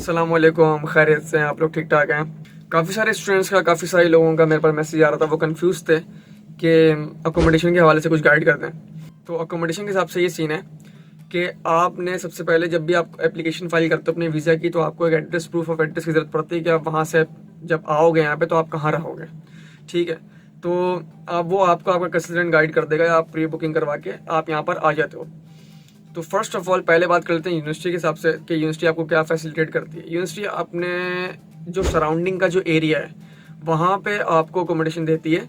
अस्सलामुअलैकुम, खैरियत से हैं आप लोग? ठीक ठाक हैं? काफ़ी सारे स्टूडेंट्स का, काफ़ी सारे लोगों का मेरे पास मैसेज आ रहा था, वो कंफ्यूज थे कि अकोमोडेशन के हवाले से कुछ गाइड कर दें। तो अकोमोडेशन के हिसाब से ये सीन है कि आपने सबसे पहले जब भी आप एप्लीकेशन फाइल करते हो अपने वीज़ा की, तो आपको एक एड्रेस, प्रूफ ऑफ एड्रेस की ज़रूरत पड़ती है कि आप वहाँ से जब आओगे यहाँ पे तो आप कहाँ रहोगे। ठीक है, तो आप वो आपको आपका कंसल्टेंट गाइड कर देगा, आप प्री बुकिंग करवा के आप यहाँ पर आ जाते हो। तो फर्स्ट ऑफ ऑल पहले बात करते हैं यूनिवर्सिटी के हिसाब से कि यूनिवर्सिटी आपको क्या फैसिलिटेट करती है। यूनिवर्सिटी अपने जो सराउंडिंग का जो एरिया है वहाँ पे आपको अकोमोडेशन देती है,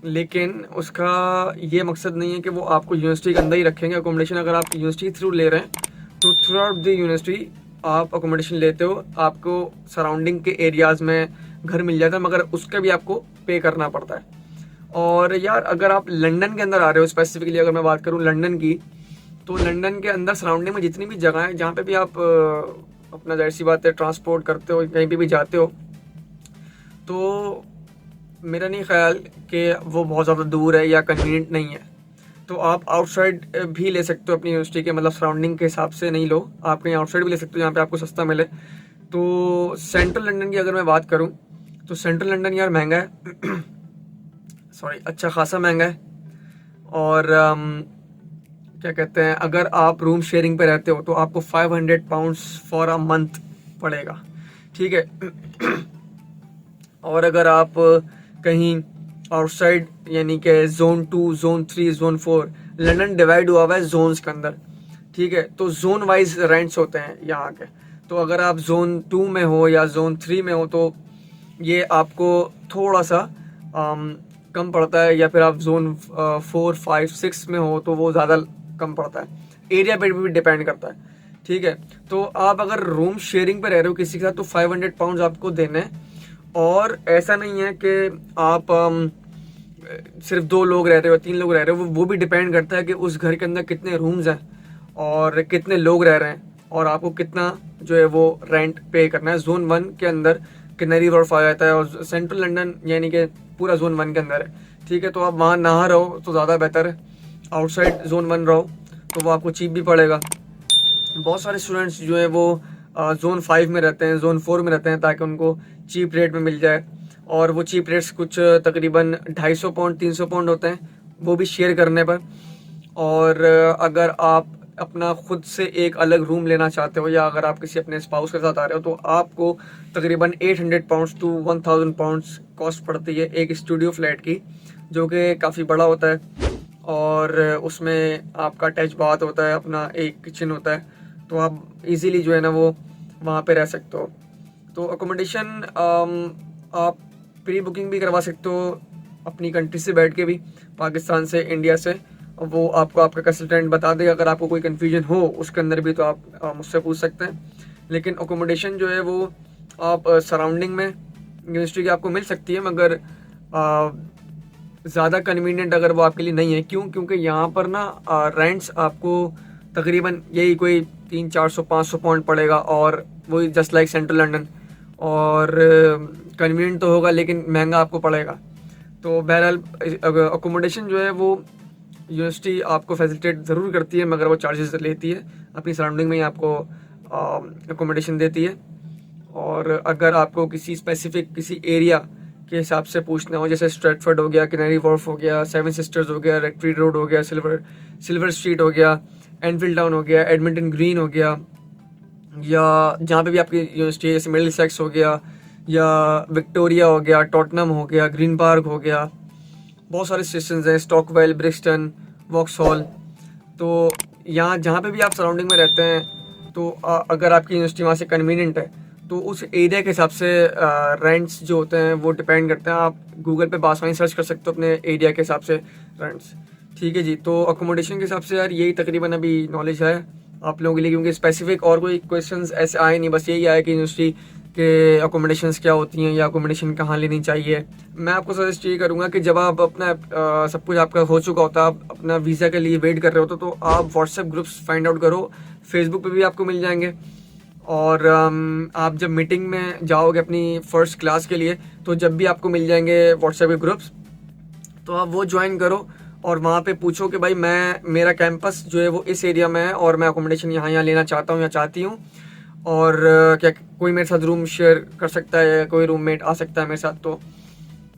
लेकिन उसका ये मकसद नहीं है कि वो आपको यूनिवर्सिटी के अंदर ही रखेंगे अकोमोडेशन। अगर आप यूनिवर्सिटी थ्रू ले रहे हैं तो थ्रू आउट द यूनिवर्सिटी आप अकोमोडेशन लेते हो, आपको सराउंडिंग के एरियाज़ में घर मिल जाता है, मगर उसका भी आपको पे करना पड़ता है। और यार अगर आप लंदन के अंदर आ रहे हो, स्पेसिफिकली अगर मैं बात करूँ लंदन की, तो लंदन के अंदर सराउंडिंग में जितनी भी जगह है जहाँ पे भी आप अपना जाहिर सी बात है ट्रांसपोर्ट करते हो, कहीं पे भी जाते हो, तो मेरा नहीं ख्याल कि वो बहुत ज़्यादा दूर है या कन्वीनियंट नहीं है। तो आप आउटसाइड भी ले सकते हो अपनी यूनिवर्सिटी के, मतलब सराउंडिंग के हिसाब से नहीं लो, आप कहीं आउटसाइड भी ले सकते हो जहाँ पे आपको सस्ता मिले। तो सेंट्रल लंदन की अगर मैं बात करूँ तो सेंट्रल लंदन यार महंगा है सॉरी, अच्छा खासा महंगा है। और क्या कहते हैं, अगर आप रूम शेयरिंग पे रहते हो तो आपको 500 पाउंड्स फॉर अ मंथ पड़ेगा। ठीक है और अगर आप कहीं आउटसाइड यानी कि zone 2, zone 3, zone 4, London divide हुआ हुआ है जोन्स के अंदर। ठीक है, तो जोन वाइज रेंट्स होते हैं यहाँ के। तो अगर आप जोन 2 में हो या जोन 3 में हो तो ये आपको थोड़ा सा कम पड़ता है, या फिर आप जोन 4, 5, 6 में हो तो वो ज़्यादा कम पड़ता है। एरिया पे भी डिपेंड करता है। ठीक है, तो आप अगर रूम शेयरिंग पे रह रहे हो किसी के साथ तो 500 पाउंड आपको देने हैं। और ऐसा नहीं है कि आप सिर्फ 2 लोग रह रहे हो, 3 लोग रह रहे हो, वो भी डिपेंड करता है कि उस घर के अंदर कितने रूम्स हैं और कितने लोग रह रहे हैं, और आपको कितना जो है वो रेंट पे करना है। जोन 1 के अंदर कैनरी वॉर्फ आ जाता है, और सेंट्रल लंदन यानी कि पूरा जोन 1 के अंदर है। ठीक है, तो आप वहाँ ना रहो तो ज़्यादा बेहतर है, आउटसाइड जोन 1 रहो तो वो आपको चीप भी पड़ेगा। बहुत सारे स्टूडेंट्स जो है वो जोन 5 में रहते हैं, जोन 4 में रहते हैं, ताकि उनको चीप रेट में मिल जाए। और वो चीप रेट्स कुछ तकरीबन 250 पाउंड 300 पाउंड होते हैं, वो भी शेयर करने पर। और अगर आप अपना खुद से एक अलग रूम लेना चाहते हो, या अगर आप किसी अपने स्पाउस के साथ आ रहे हो, तो आपको तकरीबन 800 पाउंड्स टू 1000 पाउंड्स कॉस्ट पड़ती है एक स्टूडियो फ्लैट की, जो कि काफ़ी बड़ा होता है। और उसमें आपका अटैच बाथ होता है, अपना एक किचन होता है, तो आप इजीली जो है ना वो वहाँ पे रह सकते हो। तो अकोमोडेशन आप प्री बुकिंग भी करवा सकते हो अपनी कंट्री से बैठ के भी, पाकिस्तान से, इंडिया से। वो आपको आपका कंसल्टेंट बता देगा। अगर आपको कोई कन्फ्यूजन हो उसके अंदर भी तो आप मुझसे पूछ सकते हैं। लेकिन अकोमोडेशन जो है वो आप सराउंडिंग में यूनिवर्सिटी की आपको मिल सकती है, मगर ज़्यादा कन्वीनियंट अगर वो आपके लिए नहीं है। क्योंकि यहाँ पर ना रेंट्स आपको तकरीबन यही कोई 300-400-500 पाउंड पड़ेगा, और वही जस्ट लाइक सेंट्रल लंदन। और कन्वीनियंट तो होगा लेकिन महंगा आपको पड़ेगा। तो बहरहाल अकोमोडेशन जो है वो यूनिवर्सिटी आपको फैसिलिटेट ज़रूर करती है, मगर वो चार्जेस लेती है, अपनी सराउंडिंग में ही आपको अकोमोडेशन देती है। और अगर आपको किसी स्पेसिफिक किसी एरिया के हिसाब से पूछना हो, जैसे स्ट्रेटफोर्ड हो गया, कैनरी वॉर्फ हो गया, 7 सिस्टर्स हो गया, रेक्ट्री रोड हो गया, सिल्वर स्ट्रीट हो गया, एनफील्ड टाउन हो गया, एडमिंटन ग्रीन हो गया, या जहाँ पे भी आपकी यूनिवर्सिटी है, जैसे मिडिल सेक्स हो गया, या विक्टोरिया हो गया, टॉटनम हो गया, ग्रीन पार्क हो गया, बहुत सारे स्टेशन हैं, स्टॉकवेल, ब्रिक्सटन, वॉक्सहॉल। तो यहाँ जहाँ पे भी आप सराउंडिंग में रहते हैं, तो अगर आपकी यूनिवर्सिटी वहाँ से कन्वीनियंट है तो उस एरिया के हिसाब से रेंट्स जो होते हैं वो डिपेंड करते हैं। आप गूगल पे बासानी सर्च कर सकते हो अपने एरिया के हिसाब से रेंट्स। ठीक है जी, तो अकोमोडेशन के हिसाब से यार यही तकरीबन अभी नॉलेज है आप लोगों के लिए, क्योंकि स्पेसिफिक और कोई क्वेश्चंस ऐसे आए नहीं, बस यही आया कि यूनिवर्सिटी के अकोमोडेशंस क्या होती हैं या अकोमोडेशन कहाँ लेनी चाहिए। मैं आपको सजेस्ट ये करूँगा कि जब आप अपना सब कुछ आपका हो चुका होता है, आप अपना वीज़ा के लिए वेट कर रहे होते, तो आप व्हाट्सएप ग्रुप्स फाइंड आउट करो, फेसबुक पे भी आपको मिल जाएंगे। और आप जब मीटिंग में जाओगे अपनी फ़र्स्ट क्लास के लिए, तो जब भी आपको मिल जाएंगे व्हाट्सएप के ग्रुप्स, तो आप वो ज्वाइन करो और वहाँ पे पूछो कि भाई मेरा कैंपस जो है वो इस एरिया में है और मैं अकोमोडेशन यहाँ लेना चाहता हूँ या चाहती हूँ, और क्या कोई मेरे साथ रूम शेयर कर सकता है या कोई रूममेट आ सकता है मेरे साथ, तो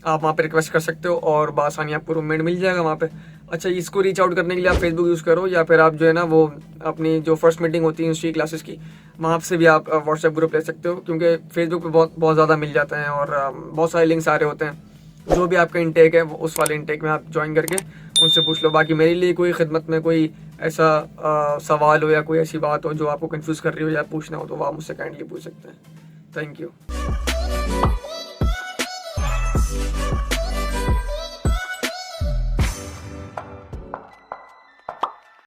आप वहाँ पे रिक्वेस्ट कर सकते हो और बआसानी आपको रूममेट मिल जाएगा वहाँ पे। अच्छा, इसको रीच आउट करने के लिए आप फेसबुक यूज़ करो, या फिर आप जो है ना वो अपनी जो फर्स्ट मीटिंग होती है इंस्टी क्लासेस की, वहाँ से भी आप व्हाट्सएप ग्रुप ले सकते हो, क्योंकि फेसबुक पे बहुत बहुत ज़्यादा मिल जाते हैं और बहुत सारे लिंक्स आ रहे होते हैं। जो भी आपका इंटेक है वो उस वाले इंटेक में आप ज्वाइन करके उनसे पूछ लो। बाकी मेरे लिए कोई खिदमत में कोई ऐसा सवाल हो या कोई ऐसी बात हो जो आपको कंफ्यूज कर रही हो या पूछना हो, तो वो आप मुझसे काइंडली पूछ सकते हैं। Thank you.